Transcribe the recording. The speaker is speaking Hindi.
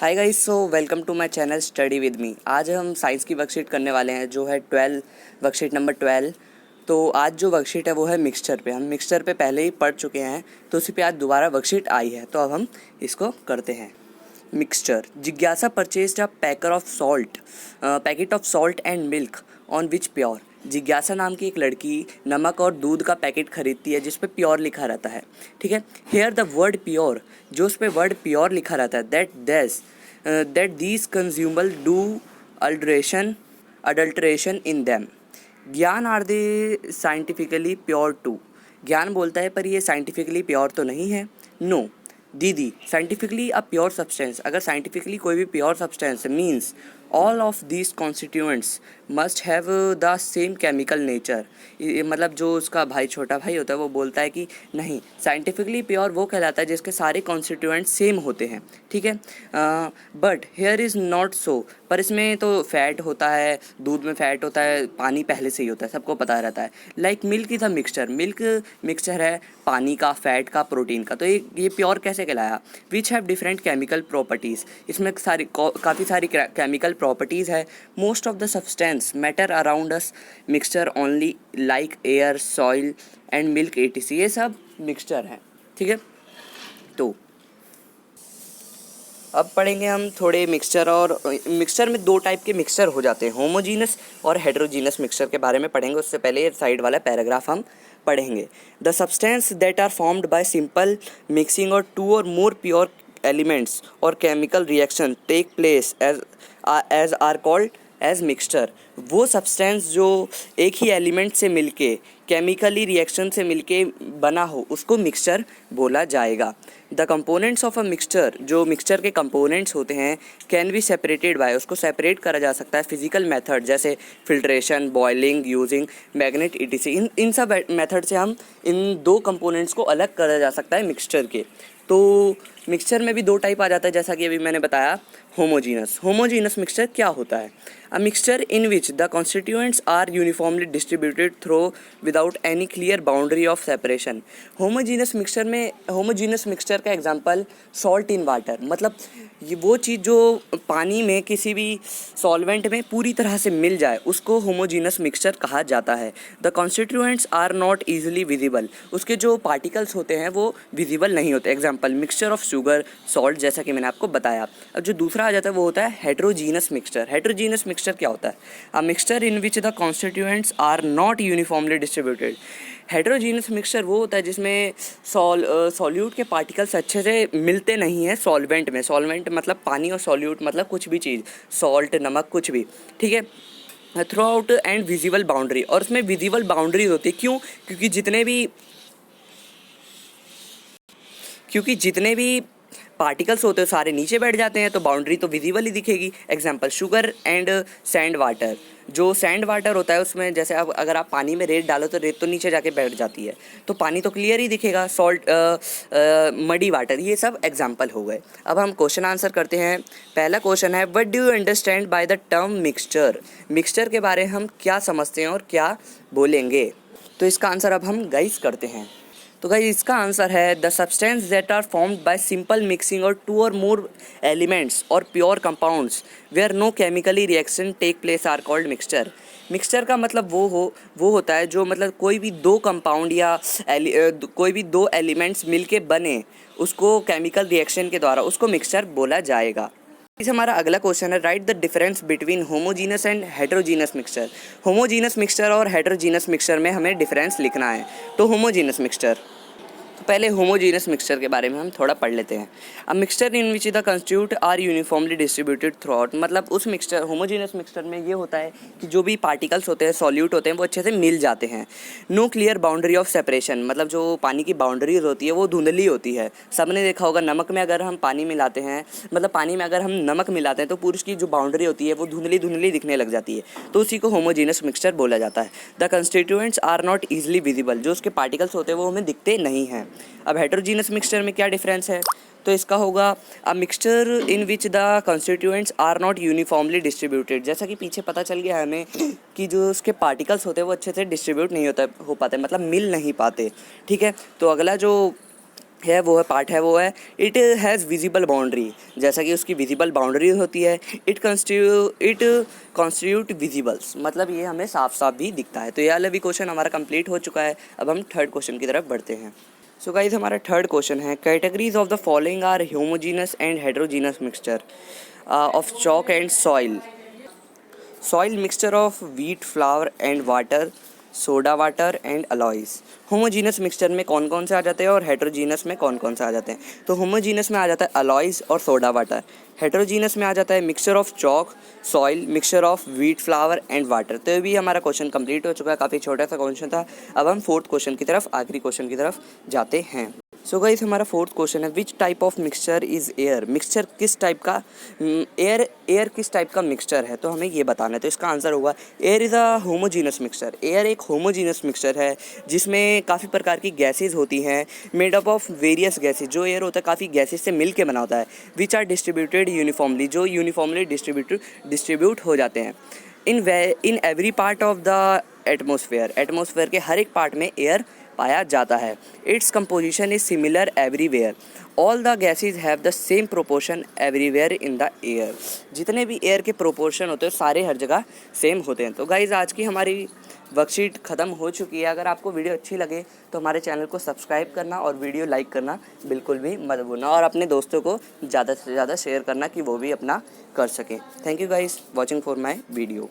Hi guys, so welcome to my channel study with me. आज हम साइंस की वर्कशीट करने वाले हैं जो है 12 वर्कशीट नंबर 12। तो आज जो वर्कशीट है वो है मिक्सचर पे। हम मिक्सचर पे पहले ही पढ़ चुके हैं तो उसी पे आज दोबारा वर्कशीट आई है, तो अब हम इसको करते हैं। मिक्सचर। जिज्ञासा purchased a packet of salt and milk on which pure. जिज्ञासा नाम की एक लड़की नमक और दूध का पैकेट खरीदती है जिस पे प्योर लिखा रहता है। ठीक है, हेयर द वर्ड प्योर, जो उस पे वर्ड प्योर लिखा रहता है, that these consumers do adulteration in them. ज्ञान are they scientifically pure too. ज्ञान बोलता है पर ये साइंटिफिकली प्योर तो नहीं है। नो दीदी, साइंटिफिकली अ प्योर सब्सटेंस। अगर साइंटिफिकली कोई भी pure substance means all of these constituents must have the same chemical nature. मतलब जो उसका भाई छोटा भाई होता है वो बोलता है कि नहीं, साइंटिफिकली प्योर वो कहलाता है जिसके सारे कॉन्स्टिट्यूएंट्स सेम होते हैं। ठीक है, but here is not so. पर इसमें तो फैट होता है, दूध में फैट होता है, पानी पहले से ही होता है, सबको पता रहता है। Like milk is a mixture. Milk mixture है पानी का, फैट का, प्रोटीन का। तो ये प्योर कैसे कहलाया? Which have different chemical properties. इसमें काफ़ी सारी केमिकल प्रॉपर्टीज़ है। Most of the substance matter around us mixture only like air, soil and milk etc. ये सब मिक्सचर हैं। ठीक है, तो अब पढ़ेंगे हम थोड़े मिक्सचर। और मिक्सचर में दो टाइप के मिक्सचर हो जाते हैं, होमोजीनस और हेटेरोजीनस मिक्सचर के बारे में पढ़ेंगे। उससे पहले ये साइड वाला पैराग्राफ हम पढ़ेंगे। The substance that are formed by simple mixing or two or more pure elements or chemical reaction take place as are called as mixture. वो सब्सटेंस जो एक ही एलिमेंट से मिलके केमिकली रिएक्शन से मिलके बना हो उसको मिक्सचर बोला जाएगा। The components of a mixture, जो मिक्सचर के कंपोनेंट्स होते हैं, कैन बी सेपरेटेड बाय, उसको सेपरेट करा जा सकता है फिजिकल मेथड जैसे filtration, boiling, using magnet etc. इन सब मेथड से हम इन दो कंपोनेंट्स को अलग करा जा सकता है मिक्सचर के। तो मिक्सचर में भी दो टाइप आ जाता है, जैसा कि अभी मैंने बताया। होमोजीनस मिक्सचर क्या होता है? A mixture in which the constituents are uniformly distributed through without any clear boundary of separation. Homogeneous mixture का एग्जांपल सॉल्ट इन वाटर। मतलब ये वो चीज़ जो पानी में किसी भी सॉल्वेंट में पूरी तरह से मिल जाए उसको होमोजीनस मिक्सचर कहा जाता है। The constituents are not easily visible, उसके जो पार्टिकल्स होते हैं वो विजिबल नहीं होते। Example mixture of sugar, salt, जैसा कि मैंने आपको बताया। अब जो दूसरा आ जाता है वो होता है हेटेरोजीनस मिक्सचर। हेटेरोजीनस मिक्सचर क्या होता है? A mixture in which the constituents are not uniformly distributed. Heterogeneous mixture वो होता है जिसमें सॉल्यूट के पार्टिकल्स अच्छे से मिलते नहीं हैं सॉल्वेंट में। सॉल्वेंट मतलब पानी और सॉल्यूट मतलब कुछ भी चीज़, सॉल्ट, नमक, कुछ भी। ठीक है, through out and visible boundary, और उसमें विजिबल बाउंड्री होती है। क्यों? क्योंकि जितने भी पार्टिकल्स होते हैं सारे नीचे बैठ जाते हैं, तो बाउंड्री तो विजिबल ही दिखेगी। Example sugar and sand water. जो सैंड वाटर होता है उसमें जैसे अब अगर आप पानी में रेत डालो तो रेत तो नीचे जाके बैठ जाती है, तो पानी तो क्लियर ही दिखेगा। सॉल्ट, मडी वाटर, ये सब एग्जांपल हो गए। अब हम क्वेश्चन आंसर करते हैं। पहला क्वेश्चन है, what do you understand by the term mixture. Mixture के बारे में हम क्या समझते हैं और क्या बोलेंगे? तो इसका आंसर अब हम गाइस करते हैं। तो गाइस इसका आंसर है the substance that are formed by simple mixing or two or more elements or pure compounds where no chemically reaction take place are called mixture. Mixture का मतलब वो होता है जो मतलब कोई भी दो कंपाउंड या कोई भी दो एलिमेंट्स मिलके बने, उसको केमिकल रिएक्शन के द्वारा उसको मिक्सचर बोला जाएगा। इस हमारा अगला क्वेश्चन है, right the difference between homogeneous and heterogeneous mixture. Homogeneous mixture और हेटेरोजीनस मिक्सचर में हमें डिफरेंस लिखना है। तो होमोजीनस मिक्सचर, तो पहले होमोजीनस मिक्सचर के बारे में हम थोड़ा पढ़ लेते हैं। अब mixture in which the constituent are uniformly distributed throughout. मतलब उस मिक्सचर, होमोजीनस मिक्सचर में ये होता है कि जो भी पार्टिकल्स होते हैं, सॉल्यूट होते हैं, वो अच्छे से मिल जाते हैं। No clear boundary of separation, मतलब जो पानी की बाउंड्रीज होती है वो धुंधली होती है। सबने देखा होगा नमक में अगर हम पानी मिलाते हैं, मतलब पानी में अगर हम नमक मिलाते हैं तो पूरी उसकी जो बाउंड्री होती है वो धुंधली धुंधली दिखने लग जाती है, तो उसी को होमोजीनस मिक्सचर बोला जाता है। The constituents are not easily visible, जो उसके पार्टिकल्स होते हैं वो हमें दिखते नहीं हैं। अब हेटेरोजीनस मिक्सचर में क्या डिफरेंस है? तो इसका होगा a mixture in which the constituents are not uniformly distributed. जैसा कि पीछे पता चल गया है हमें कि जो उसके पार्टिकल्स होते हैं वो अच्छे से डिस्ट्रीब्यूट नहीं हो पाते, मतलब मिल नहीं पाते। ठीक है, तो अगला जो है वो है पार्ट है वो है इट हैज़ विजिबल बाउंड्री, जैसा कि उसकी विजिबल बाउंड्री होती है। इट कॉन्स्टिट्यूट विजिबल्स, मतलब ये हमें साफ साफ भी दिखता है। तो ये वाला भी क्वेश्चन हमारा कंप्लीट हो चुका है। अब हम थर्ड क्वेश्चन की तरफ बढ़ते हैं। सो गाइस हमारा थर्ड क्वेश्चन है, categories of the following are homogeneous and heterogeneous mixture of chalk and soil mixture of wheat flour and water, soda water and alloys. Homogeneous mixture में कौन कौन से आ जाते हैं और हेट्रोजीनस में कौन कौन से आ जाते हैं? तो होमोजीनस में आ जाता है अलॉयज़ और सोडा वाटर। हेट्रोजीनस में आ जाता है mixture of chalk, soil, mixture of wheat flour and water. तो ये भी हमारा क्वेश्चन कंप्लीट हो चुका है, काफ़ी छोटा सा क्वेश्चन था। अब हम फोर्थ क्वेश्चन की तरफ, आखिरी क्वेश्चन की तरफ जाते हैं। सो गाइस हमारा फोर्थ क्वेश्चन है, which type of mixture is air? Mixture किस टाइप का, एयर किस टाइप का मिक्सचर है, तो हमें ये बताना है। तो इसका आंसर होगा air is a homogeneous mixture. Air एक होमोजीनस मिक्सचर है जिसमें काफ़ी प्रकार की गैसेज होती हैं, made up of various gases. जो एयर होता है काफ़ी गैसेज से मिल के बना होता है, विच आर डिस्ट्रीब्यूटेड यूनिफॉर्मली, जो यूनिफॉर्मली डिस्ट्रीब्यूट हो जाते हैं in every part of the atmosphere के हर एक पार्ट में एयर पाया जाता है। Its composition is similar everywhere, all the gases have the same proportion everywhere in the air. जितने भी एयर के प्रोपोर्शन होते हैं सारे हर जगह सेम होते हैं। तो गाइज आज की हमारी वर्कशीट ख़त्म हो चुकी है। अगर आपको वीडियो अच्छी लगे तो हमारे चैनल को सब्सक्राइब करना और वीडियो लाइक करना बिल्कुल भी मत भूलना, और अपने दोस्तों को ज़्यादा से ज़्यादा शेयर करना कि वो भी अपना कर सकें। Thank you guys watching for my video.